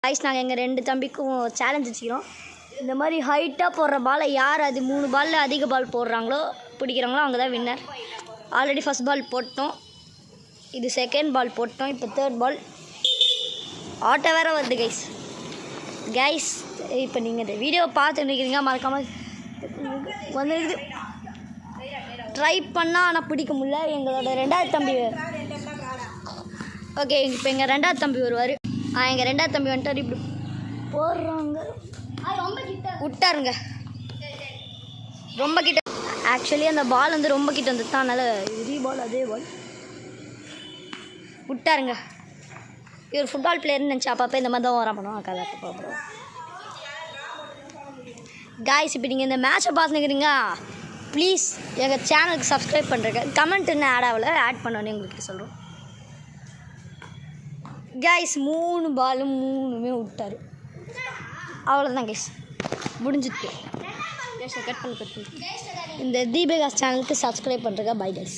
Guys நாங்கள் எங்கள் 2 தம்பிக்கும் சேலஞ்ச் வச்சுக்கிறோம். இந்த மாதிரி ஹைட்டாக போடுற பாலை யார் அது 3 பாலில் அதிக பால் போடுறாங்களோ பிடிக்கிறாங்களோ அவங்க தான் வின்னர். ஆல்ரெடி ஃபஸ்ட் பால் போட்டோம், இது செகண்ட் பால் போட்டோம், இப்போ தேர்ட் பால். ஆட்டோ வேறு வருது கைஸ். இப்போ நீங்கள் இந்த வீடியோவை பார்த்துட்டு இருக்கிறீங்க, மறக்காமல் வந்துடுது. ட்ரை பண்ணால் ஆனால் பிடிக்க முடியல. எங்களோட 2வது தம்பி ஓகே, இப்போ எங்கள் 2வது தம்பி வருவார். எங்கள் 2வது தம்பி வந்துட்டார். இப்படி போடுறாங்க, விட்டாருங்க ரொம்ப கிட்ட. ஆக்சுவலி அந்த பால் வந்து ரொம்ப கிட்ட வந்து தான், அதனால் இதே பால் அதே பால் விட்டாருங்க. இவர் ஃபுட்பால் பிளேயர்னு நினச்சி அப்பப்போ இந்த மாதிரி தான் வர பண்ணுவோம். கதை காய்ஸ், இப்போ நீங்கள் இந்த மேட்சை பார்த்துக்கிறீங்க, ப்ளீஸ் எங்கள் சேனலுக்கு சப்ஸ்கிரைப் பண்ணுறேங்க. கமெண்ட் என்ன ஆட் ஆகலை, ஆட் பண்ணோன்னு உங்களுக்கு சொல்கிறோம். கைஸ் 3 பாலும் 3மே விட்டார். அவ்வளோதான் கைஸ், முடிஞ்சிட்டு. கட் பண்ணி இந்த தீபிகாஸ் சேனலுக்கு சப்ஸ்கிரைப் பண்ணுறேங்க. Bye guys.